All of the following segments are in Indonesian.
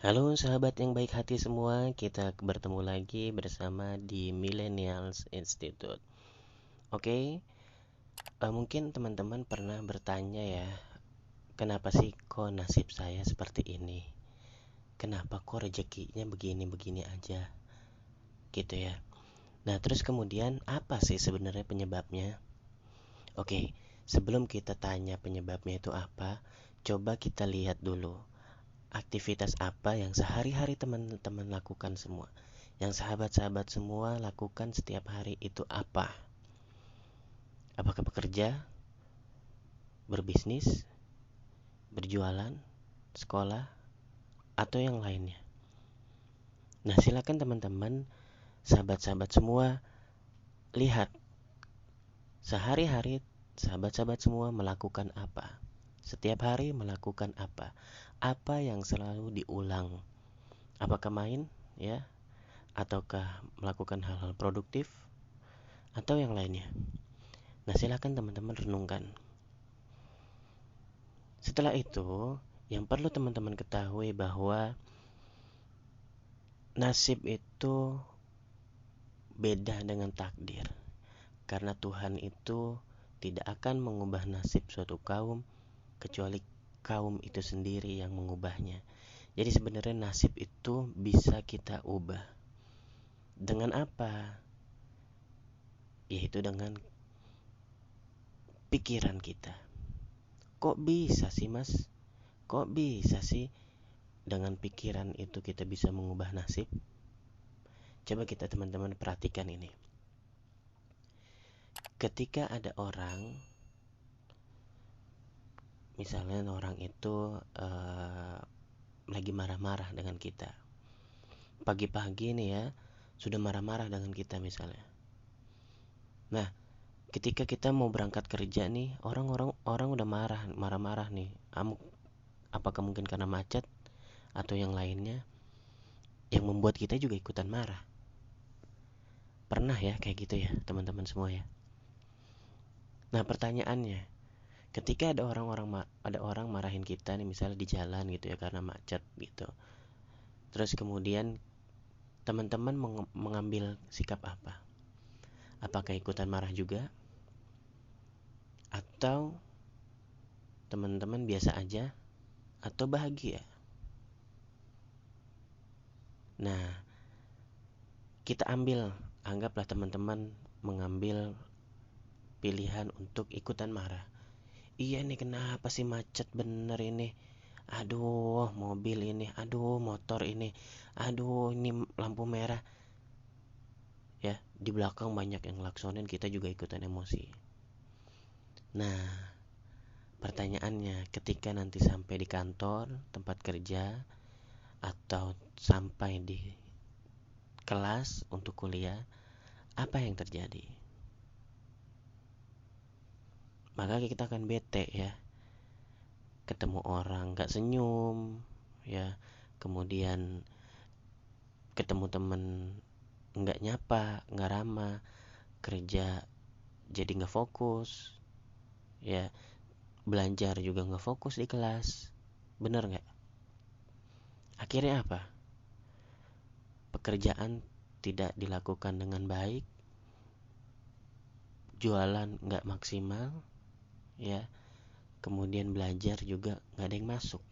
Halo sahabat yang baik hati semua, kita bertemu lagi bersama di Millennials Institute. Oke, mungkin teman-teman pernah bertanya ya, kenapa sih kok nasib saya seperti ini? Kenapa kok rezekinya begini-begini aja? Gitu ya. Nah, terus kemudian apa sih sebenarnya penyebabnya? Oke, sebelum kita tanya penyebabnya itu apa, coba kita lihat dulu aktivitas apa yang sehari-hari teman-teman lakukan semua. Yang sahabat-sahabat semua lakukan setiap hari itu apa? Apakah bekerja, berbisnis, berjualan, sekolah, atau yang lainnya? Nah, silakan teman-teman, sahabat-sahabat semua, lihat sehari-hari sahabat-sahabat semua melakukan apa. Setiap hari melakukan apa? Apa yang selalu diulang? Apakah main, ya, ataukah melakukan hal-hal produktif, atau yang lainnya? Nah, silakan teman-teman renungkan. Setelah itu, yang perlu teman-teman ketahui bahwa nasib itu beda dengan takdir. Karena Tuhan itu tidak akan mengubah nasib suatu kaum kecuali kaum itu sendiri yang mengubahnya. Jadi sebenarnya nasib itu bisa kita ubah. Dengan apa? Yaitu dengan pikiran kita. Kok bisa sih, Mas? Kok bisa sih dengan pikiran itu kita bisa mengubah nasib? Coba kita teman-teman perhatikan ini. Ketika ada orang, misalnya orang itu lagi marah-marah dengan kita. Pagi-pagi nih ya, sudah marah-marah dengan kita misalnya. Nah, ketika kita mau berangkat kerja nih, orang udah marah-marah nih. Apakah mungkin karena macet atau yang lainnya yang membuat kita juga ikutan marah? Pernah ya kayak gitu ya, teman-teman semua ya. Nah, pertanyaannya, ketika ada orang marahin kita nih misalnya di jalan gitu ya karena macet gitu. Terus kemudian teman-teman mengambil sikap apa? Apakah ikutan marah juga atau teman-teman biasa aja atau bahagia? Nah, anggaplah teman-teman mengambil pilihan untuk ikutan marah. Iya nih, kenapa sih macet bener ini? Aduh, mobil ini, aduh, motor ini, aduh, ini lampu merah. Ya, di belakang banyak yang ngelaksonin, kita juga ikutan emosi. Nah, pertanyaannya, ketika nanti sampai di kantor, tempat kerja, atau sampai di kelas untuk kuliah, apa yang terjadi? Maka kita akan bete ya, ketemu orang gak senyum, ya, kemudian ketemu temen gak nyapa, gak ramah, kerja jadi gak fokus, ya, belajar juga gak fokus di kelas. Bener gak? Akhirnya apa? Pekerjaan tidak dilakukan dengan baik, jualan gak maksimal, ya, kemudian belajar juga gak ada yang masuk.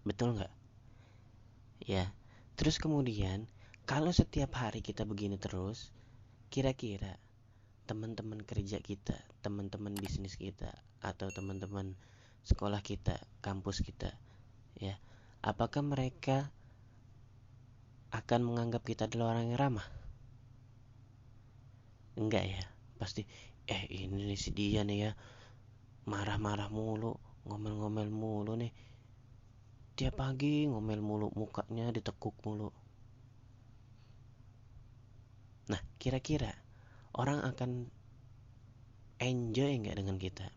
Betul gak? Ya, terus kemudian kalau setiap hari kita begini terus, kira-kira teman-teman kerja kita, teman-teman bisnis kita, atau teman-teman sekolah kita, kampus kita, ya, apakah mereka akan menganggap kita adalah orang yang ramah? Enggak ya, pasti ini nih si dia nih ya, marah-marah mulu, ngomel-ngomel mulu nih, tiap pagi ngomel mulu, mukanya ditekuk mulu. Nah, kira-kira orang akan enjoy nggak dengan kita?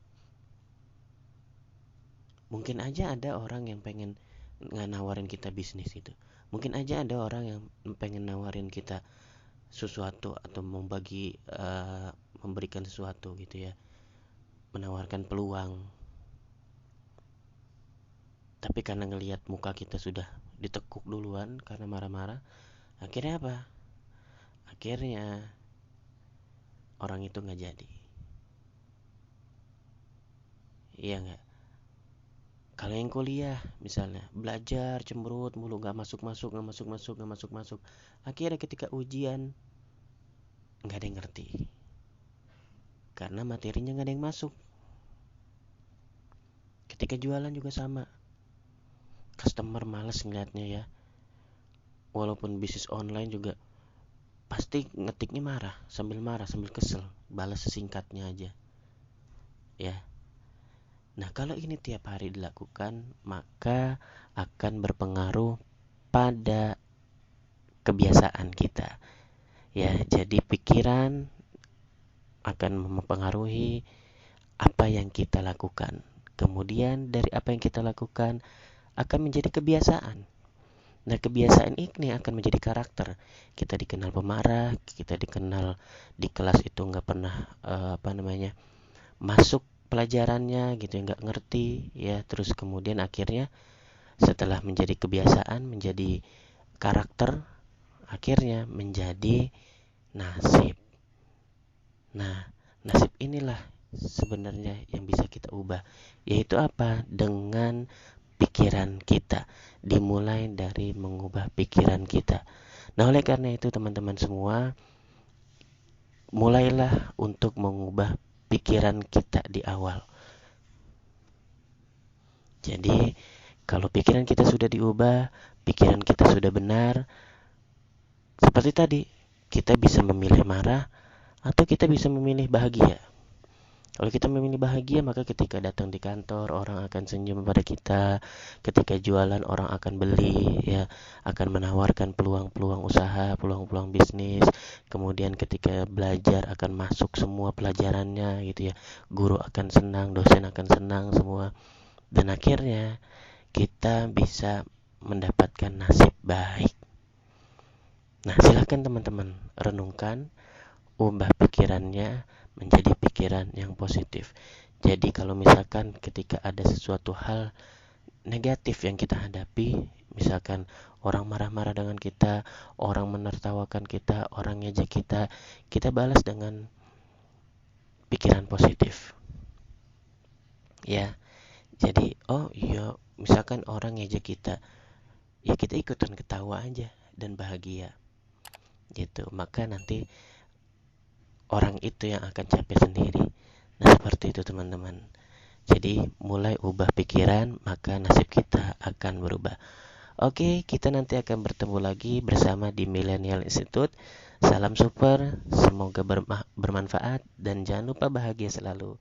Mungkin aja ada orang yang pengen nggak nawarin kita bisnis itu. Mungkin aja ada orang yang pengen nawarin kita sesuatu atau memberikan sesuatu gitu ya, menawarkan peluang. Tapi karena ngelihat muka kita sudah ditekuk duluan karena marah-marah, akhirnya apa? Akhirnya orang itu nggak jadi. Iya nggak? Kalau yang kuliah misalnya belajar cemberut mulu, nggak masuk masuk, nggak masuk masuk, nggak masuk masuk, akhirnya ketika ujian nggak ada yang ngerti karena materinya nggak ada yang masuk. Ketika jualan juga sama, customer males ngeliatnya ya. Walaupun bisnis online juga pasti ngetiknya marah sambil kesel, balas sesingkatnya aja ya. Nah, kalau ini tiap hari dilakukan, maka akan berpengaruh pada kebiasaan kita. Ya, jadi pikiran akan mempengaruhi apa yang kita lakukan. Kemudian dari apa yang kita lakukan akan menjadi kebiasaan. Nah, kebiasaan ini akan menjadi karakter. Kita dikenal pemarah, kita dikenal di kelas itu nggak pernah masuk pelajarannya gitu ya, nggak ngerti ya. Terus kemudian akhirnya setelah menjadi kebiasaan, menjadi karakter, akhirnya menjadi nasib. Nah, nasib inilah sebenarnya yang bisa kita ubah. Yaitu apa? Dengan pikiran kita. Dimulai dari mengubah pikiran kita. Nah, oleh karena itu teman-teman semua, mulailah untuk mengubah pikiran kita di awal. Jadi, kalau pikiran kita sudah diubah, pikiran kita sudah benar, seperti tadi, kita bisa memilih marah atau kita bisa memilih bahagia. Kalau kita memilih bahagia, maka ketika datang di kantor orang akan senyum pada kita, ketika jualan orang akan beli ya, akan menawarkan peluang-peluang usaha, peluang-peluang bisnis. Kemudian ketika belajar akan masuk semua pelajarannya gitu ya. Guru akan senang, dosen akan senang semua. Dan akhirnya kita bisa mendapatkan nasib baik. Nah, silakan teman-teman renungkan, ubah pikirannya menjadi pikiran yang positif. Jadi kalau misalkan ketika ada sesuatu hal negatif yang kita hadapi, misalkan orang marah-marah dengan kita, orang menertawakan kita, orang ngejek kita, kita balas dengan pikiran positif. Ya, jadi oh iya, misalkan orang ngejek kita, ya kita ikutan ketawa aja dan bahagia. Gitu. Maka nanti orang itu yang akan capek sendiri. Nah, seperti itu teman-teman. Jadi, mulai ubah pikiran, maka nasib kita akan berubah. Oke, kita nanti akan bertemu lagi bersama di Millennial Institute. Salam super, semoga bermanfaat dan jangan lupa bahagia selalu.